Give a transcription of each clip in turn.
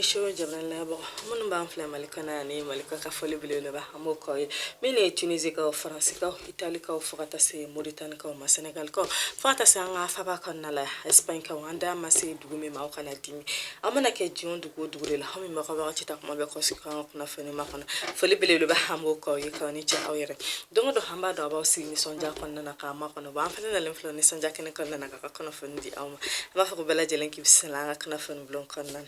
show jabran labo mun ban fla malikana ni malika ka foli bilele ba amo ko mine Tunisie ka France ka Italie ka fota se Mauritanie ka ma Senegal ka fota se nga fa ba kan la Espagne ka wanda ma se dugumi ma kana dimi amana ke jion dugo dugule la hami ma ka ba ci tak ma be ko sikra kuna fani ma kana foli bilele ba amo ko ka ni ci awere dongo do hamba do ba si ni sonja kon na ka ma kono ba fana la inflo ni sonja ken kan na ka kono fani di awma ba fa ko bela jelen ki bisala kana fani blon kan na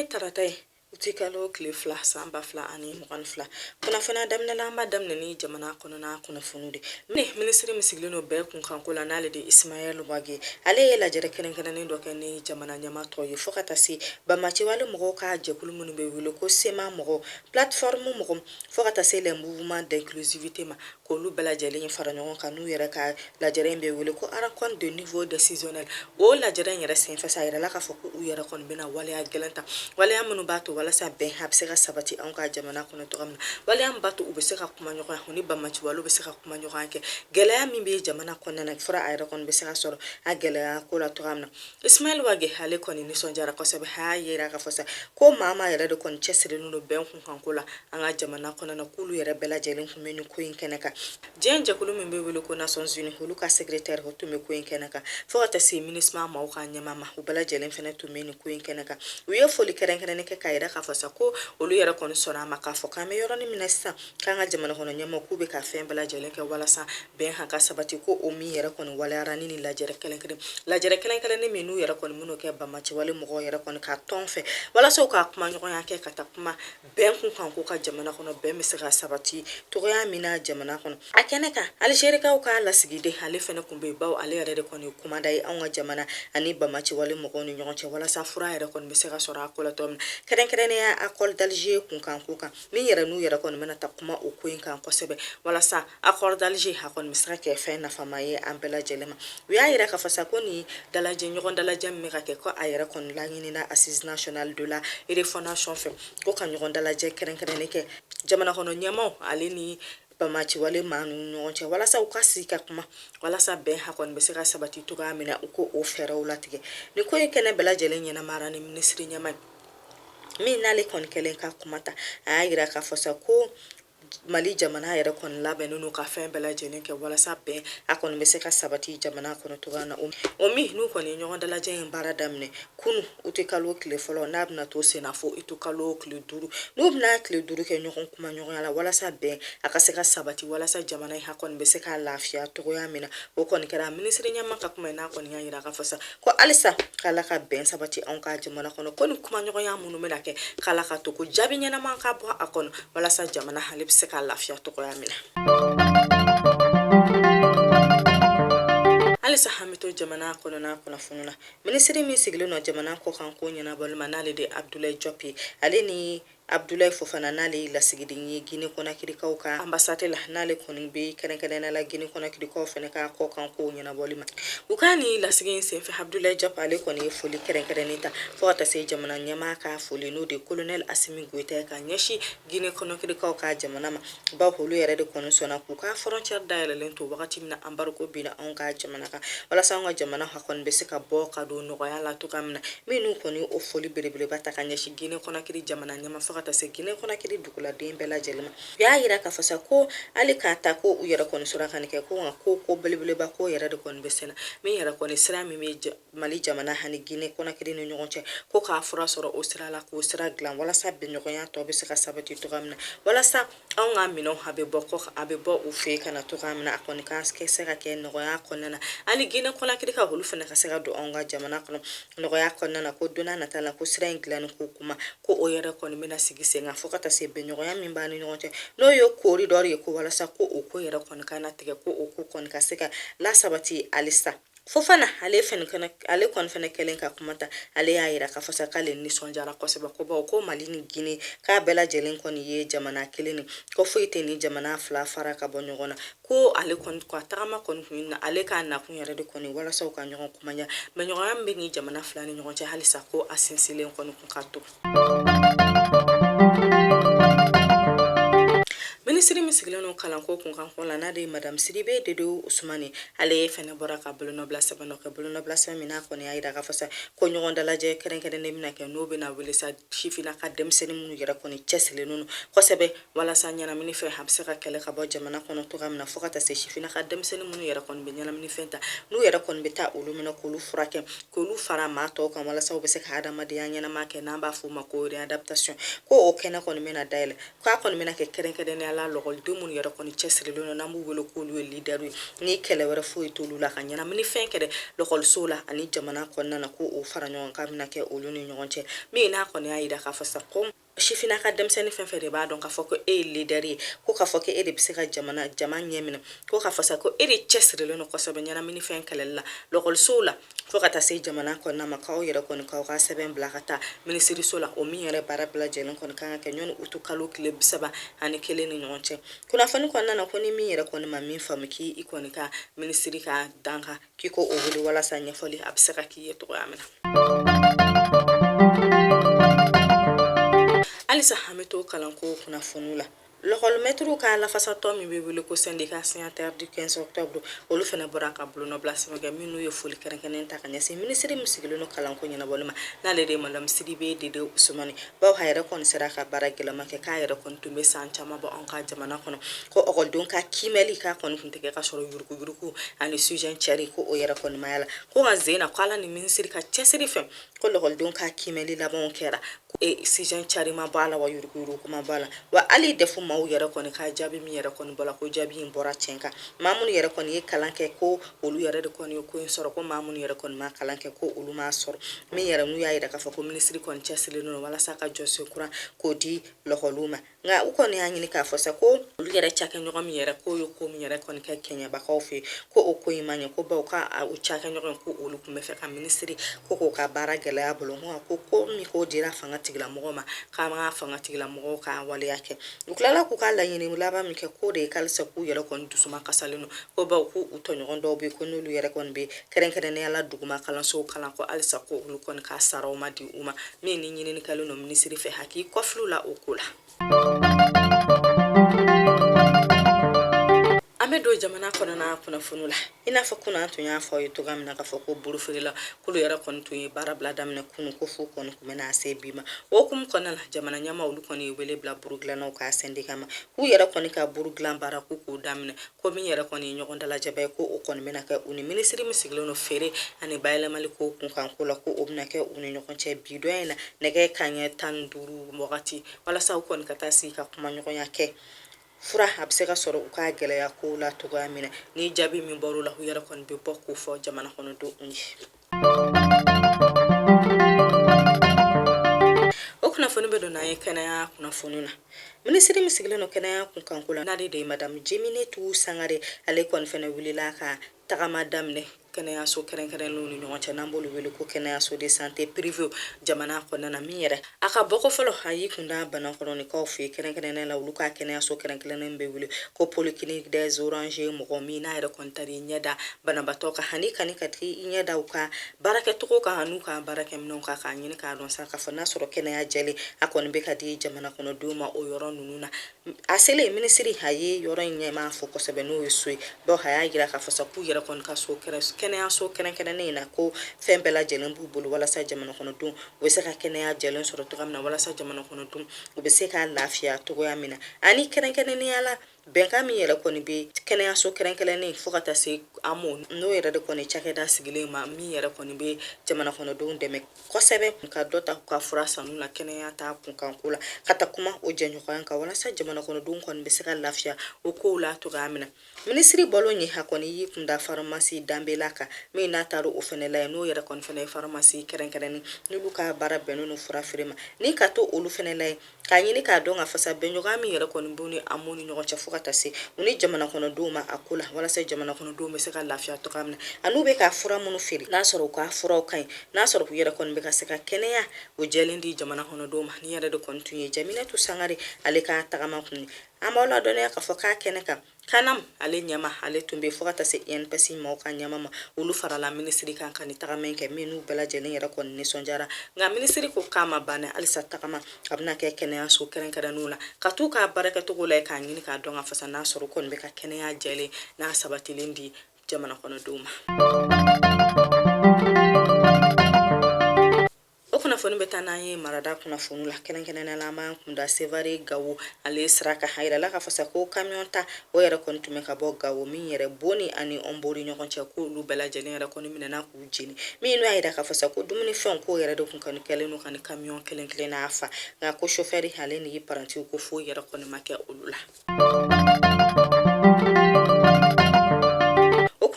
taratai utikalo klifla samba fla ani mukan fla kuna fana damna lamba damna ni jamana kono na kuna funude ministry misigilino be kun kan kula nale de Ismail Wage ale la jere kenen kenen ndo ken ni jamana nyama to yi fokata si ba machi wale mo ka je kulumunu be wilo ko sema mo plateforme mo fokata se le mouvement d'inclusivité ma ko lu bela jeli ni fara nyon kanu yere ka la jere be wilo ko ara kon de niveau décisionnel o la jere yere sen fa sayra la ka foku u yere kon bena wale ya gelanta wale amunu bato wala sa ben habsega sabati an ka jamana kono to gamna wale am bato ubeseka kuma nyoko honi ba machi walu beseka kuma nyoko anke gelaya mimbe jamana kono na fura ayra kon beseka soro a gelaya ko la to gamna Ismail Wage hale koni ni sonjara ko sabe ha yera ka fosa ko mama yera de kon chesre no ben kun kan kula an ga jamana kono na kulu yera bela jelin ku menu ko inkeneka jenje kulu mimbe wulu ko Nations Unies hulu ka secrétaire ho to me ko inkeneka fo ta si ministre ma o ka nyama ma bela jelin fene to menu ko inkeneka wiyo foli keren kenen ke kaira ka fosa ko olu yera kon sona maka fo ka me yoro ni ministre kan ga jamana kono nyama ku be ka fe bela jelin ke wala sa ben ha ka sabati ko o mi yera kon wala rani ni la jere kelen kelen la jere kelen kelen ni menu yera kon muno ke ba machi wale mo yera kon ka tonfe wala so ka kuma nyo ya ke kata kuma ben kun kan ko ka jamana kono ben misira sabati to ya mina jamana kono akene ka algeri ka ka la sigide hale fene kumbe baw ale yera de kon kuma dai an wa jamana ani ba machi wale mo ko ni nyo che wala sa fura yera kon misira sora ko la tom keren keren ya akol d'Alger kun kan ko kan min yera nu yera kon mena ta kuma o ko kan ko sebe wala sa akol d'Alger ha kon misira ke fe na famaye ambela jelema wiya yera ka fasa ko ni dalaje nyogon dalaje mi ka ke ko ayera kon la ngini na assise nationale de la et des fondations fait ko kan nyogon dalaje keren keren ke jamana hono nyamo ale ni ba machi wale manu nyonche wala sa ukasi ka kuma wala sa ben ha kon besira sabati to ga mina uko o fera ulatige ni ko yekene bela jelen nyana mara ni ministri nyama mi nale kon kelen ka kumata ayira ka fosa ko Mali jamana yera kon labe nunu ka fen bela jenen ke wala sabbe akon be se ka sabati jamana kono to gana omi nu kon nyon dala jen bara damne kunu uti kalo kle folo nabna to sena fo itu kalo kle duru nubna kle duru ke nyon kuma nyon ala wala sabbe aka se ka sabati wala sa jamana ha kon be se ka lafia to ya mina o kon kera ministre nyama ka kuma na kon yira ka fosa ko alisa kala ka ben sabati on ka jamana kono kon kuma nyon ya munu mena ke kala ka to ko jabi nyana man ka bo akon wala sa jamana halip seka lafia to ko yamina alisa hamito jamana kono na kuna fununa ministri mi sigilo no jamana ko kan ko nyana balma nale de Abdoulaye Diop ale ni Abdoulaye Fofana nale la sigidinyi Guinée Conakry ka ambassade la nale konin be kenen kenen la Guinée Conakry ko fene ka ko kan ko nyana bolima ukani la sigin se fe Abdoulaye Diop ale koni foli keren keren ta fo ta se jamana nyama ka foli no de colonel Assimi Goïta ka nyashi Guinée Conakry ka jamana ma ba holu yere de kono sona ku ka frontière daile len to wakati mina ambargo bina on ka jamana ka wala sa on jamana ha kon be se ka bo ka do no ya la to kamna minu koni o foli belebele bata ka nyashi Guinée Conakry jamana nyama ta se Guinée Conakry dukula dembela jelma ya yira ka fasa ko ali ka ta ko u yira kon sura kan ke ko belebele ba ko yira de kon besena mi yira kon sira mi Mali jamana hani Guinée Conakry no nyonche ko ka fura soro Australia ko sira glan wala sa be nyoya to be se ka sabati to gamna wala sa on ga mino habe bokko abe bo u fe kana to gamna akon ka ske sera ke no ya konana ali Guinée Conakry ka hulu fena ka sera do on ga jamana kono no ya konana ko duna na tala ko sira england ko kuma ko o yira kon mina sigise nga fokata se be nyoya mimba ni nyonche no yo corridor ye ko wala sa ko o ko yira kon kana tege ko o ko kon ka seka la sabati alista Fofana ale fen kana ale kon fena kelen ka kumata ale ya yira ka fasa kale ni sonjara ko seba ko ba ko Mali ni Guinée ka bela jelen kon ye jamana kelen ko fuite ni jamana fla fara ka bonyogona ko ale kon ko atama kon na ale ka na kun yare de kon wala so ka nyogon kumanya me nyogon be ni jamana fla ni nyogon che halisa ko asensilen kon kun ka to Ministry misigila no kalanko kun kan kola na de Madam Sidibe de do Usmani ale fene bora ka bolo no bla sabano ka bolo no bla samina ko ne ayida ka fasa ko nyogon dalaje keren keren ne mina ke no be na wele sa shifina ka dem seni munu yera ko ni chesle no ko sebe wala sa nyana mini fe habse ka kele ka bo jamana ko no to gamna fokata se shifina ka dem seni munu yera ko be nyana mini fenta no yera ko be ta ulu mina ko lu furake ko lu fara ma to kan wala sa be se ka adama de nyana ma ke namba fu ma ko adaptation ko o kena ko mena daile ko mena ke keren keren ala logol de mun yera ko ni chesle no nambu welo ko lu leader ni kele wara fu itulu la kan nyana mini fen kede logol sola ani jamana ko nana ko o fara nyon ka mina ke ulu ni nyon che mi na ko ni ayida ka fasa ko shifina ka demseni fen fe de ba don ka foko e leaderi ko ka foke e de bisika jamana nyemina ko ka fasa ko e de chesre no ko sabe nyana mini fen kalella logol sola fo ka ta se jamana ko na maka o yere ko ni ka ka seben blakata ministry sola o mi yere bara bla jelen ko kan ka nyon utu kalo kile bisaba ani kele ni nyonche kuna fani ko na ko ni mi yere ko ni ma min famiki ikoni ka ministry ka danka kiko o wuli wala sa nyefoli absaka ki yeto amina Alisa hameto kalanko kuna funula Lokol metru ka la fasa to mi be wele ko syndicat signataire du 15 octobre olu fene bora ka bulu no place maga minu ye foli keren ta kanya se ministre musigilo no kalanko nyana bolma na le de Madam Sidibe de Usmani ba hayra kon sera ka baragela make ka hayra kon tumbe sancha ma ba on ka jamana kono ko ogol don ka kimeli ka kon kunte ka soro yurku ani sujet chari ko o yara kon mayala ko ngazena kwala ni ministre ka chesiri fem ko lokol don ka kimeli la bon kera e sujet chari ma bala wa yurku ma bala wa ali defu maw yere ko ni ka jabi mi yere ko ni bola ko jabi in bora chenka mamun yere ko ni kalanke ko olu yere de ko ni ko soro ko mamun yere ko ni ma kalanke ko olu ma soro mi yere nu yayi da ka fa ko ministry ko chesle no wala saka jose kura ko di loholuma nga u ko ni anyi ka fosa ko olu yere chaka nyogo mi yere ko yo ko mi yere ko ni ka Kenya ba ko fe ko o ko imanya ko ba ka u chaka nyogo ko olu ku me fe ka ministry ko ka bara gele ya bolo ko mi ko dira fanga tigla mo ma ka ma fanga tigla mo ka wale yake ukla ku kala yini mulaba mi ke ko de kalsa ku yere kon dusuma kasalino ko ba ku utonyo ndo be ko nulu yere kon be keren ne ala duguma kalan so kalan ko alsa ko lu kon ka saro ma di uma me ni nyini ni kaluno ministry fe haki ko flula okula Amedo jamana kono na kuna funula ina fa kuna to nya fa yuto gamna ka fa ko buru firila kulu yara kon to bara bla damna kunu ko fu kon ko mena se bima o kum kono la jamana nya mawlu kon wele bla buru gla no ka sendi kama ku yara kon ka buru gla bara ku ko damna ko mi yara kon nyogon dala jabe ko o kon mena ka uni ministry misiglo no fere ani bayla mali ko kun kan ko la ko obna ka uni nyogon che bido ina nege kanya tan duru wakati wala sa kon kata si ka kuma nyogon yake fura absega soro ka gele ya ko la to ga mina ni jabi mi boru la huyara kon be bokku fo jamana kono do unji okuna fonu be do na yekana ya kuna fonuna ministry misigile no kana ya kun kan kula na de Madam Jemine tu sangare ale kon fena wilila ka tagama damne kana ya so keren lu ni nyoncha nambolu wele ko kana ya so de santé privé jamana ko nana miyere aka boko folo hayi kunda bana ko ni ko fi keren la luka kana ya so keren be wele ko polyclinique des oranges mo mi na ere kontari nyada bana batoka hani kati nyada uka barake to ko ka hanu ka barake mnon ka nyini ka don saka fona so kana ya jeli akon be kadi jamana kono duma o yoro nununa asele ministry hayi yoro nyema fo ko sebe no yesui bo haya gira ka fosa ku yere kon ka so kene so kene ne na ko fembela jelen bubulu wala sa jamana kono dum we se ka kene ya jelen so to gamna wala sa jamana kono dum be se ka lafiya to ya mina ani kene ne ala benka mi yere koni be kene ya so kene ne fokata se amo no yere de koni chake da sigile ma mi yere koni be jamana kono dum de me ko sebe ka dota ka furasa nu na kene ya ta kun kan kula kata kuma o jenyo kan ka wala sa jamana kono dum kon be se ka lafiya o ko la to ga mina ministry bolo nyi hakoni yi kunda pharmacie dambelaka me na taru o fenela no yere kon fene pharmacie keren ni luka bara benu no fura firema ni kato olu fenela ka nyini ka donga fasa benyo ga mi yere kon buni amoni nyogo cha fukata se uni jamana kono duma akula wala se jamana kono duma se ka lafiya to kamna anu be ka fura munu firi na soro ka fura kan na soro yere kon be ka se ka kenya o jelindi jamana kono duma ni yere de kon tunye jamina tu sangare ale ka tagama kunni Amola dɔnniya k'a fɔ k'a kɛnɛ kan kanam ale ɲɛma ale tun bɛ fo ka taa se INPS mɔgɔw ka ɲɛma ma olu farala minisiri kan ka ni tagama kɛ minnu bɛɛ lajɛlen yɛrɛ kɔni nisɔndiyara nka minisiri ko k'a ma banna halisa tagama a bɛna kɛ kɛnɛyaso kɛrɛnkɛrɛnnenw la ka t'u k'a baarakɛcogo la k'a ɲini k'a dɔn ka fasa n'a sɔrɔ kɔni bɛ ka kɛnɛya jɛlen n'a sabatilen di jamana kɔnɔdenw ma. O kunnafoni bɛ taa n'an ye marada kunnafoni la kɛrɛnkɛrɛnnenya la an b'an kunda Sevare Gawo ale sira kan a yirala ka fasa ko camion ta o yɛrɛ kɔni tun bɛ ka bɔ Gawo min yɛrɛ Boni ani Ɔnbori ɲɔgɔn cɛ k'olu bɛɛ lajɛlen yɛrɛ kɔni minɛna k'u jeni min y'a yira ka fasa ko dumunifɛnw k'o yɛrɛ de kun kɔni kɛlen don ka ni camion kelen kelen n'a fa nka ko chauffeur ale ni parantiw ko foyi yɛrɛ kɔni ma kɛ olu la.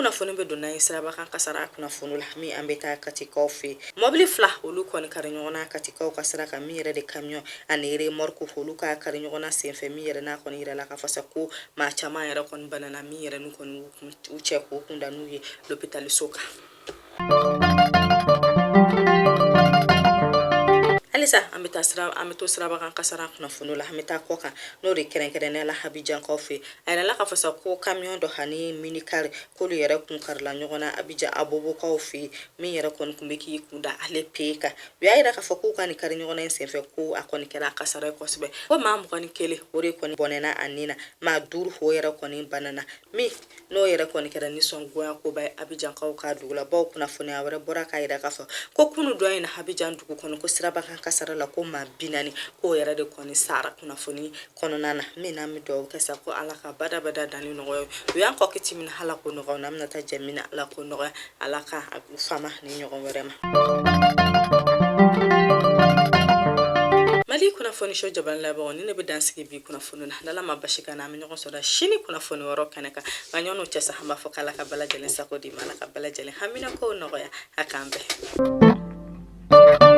Kunnafoni bɛ donna ye siraba kan kasara kunnafoni la min an bɛ taa Katikaw fɛ mobili fila olu kɔni kari ɲɔgɔn na Katikaw ka sira kan min yɛrɛ de camion ani remorque olu ka kari ɲɔgɔn na senfɛ min yɛrɛ n'a kɔni yirala ka fasa ko maa caman yɛrɛ kɔni banana min yɛrɛ n'u kɔni u cɛ k'u kunda n'u ye l'hôpital so kan. Halisa an bɛ to siraba kan kasara kunnafoni la an bɛ taa kɔ kan n'o de kɛrɛnkɛrɛnnenya la Abijankaw fɛ a yirala ka fasa ko camion dɔ ani minicar k'olu yɛrɛ kun karila ɲɔgɔn na Abijan Abobokaw fɛ min yɛrɛ kɔni kun bɛ k'i kunda ale pe kan u y'a yira ka fɔ k'u ka nin kari ɲɔgɔn na in senfɛ ko a kɔni kɛra kasara ye kosɛbɛ ko maa 21 o de kɔni bɔnɛna a nin na maa 5 o yɛrɛ kɔni banana min n'o yɛrɛ kɔni kɛra nisɔngoya koba ye Abijankaw ka dugu la baw kunnafoniya wɛrɛ bɔra k'a yira ka fɔ ko kunu dɔ in na Abijan dugu kɔnɔ ko siraba kan kasara la ko maa 40 k'o yɛrɛ de kɔni sara kunnafoni kɔnɔna na min na mi dɔw kɛ sa ko ala ka badabada danni nɔgɔya u y'an kɔ kiti min hala ko nɔgɔya na mina taa jɛmina ala ko nɔgɔya ala ka fama ni ɲɔgɔn wɛrɛ ma. Mali kunnafoni show jabal labɔ ni ne bɛ dansigi bi kunnafoni na dala ma basi kana mi ɲɔgɔn sɔrɔ sini kunnafoni wɛrɛ kɛnɛ kan nka ɲɔn'o cɛ sa an b'a fɔ k'ala ka bɛɛ lajɛlen sago di ma ala ka bɛɛ lajɛlen hamina ko nɔgɔya a k'an bɛɛ.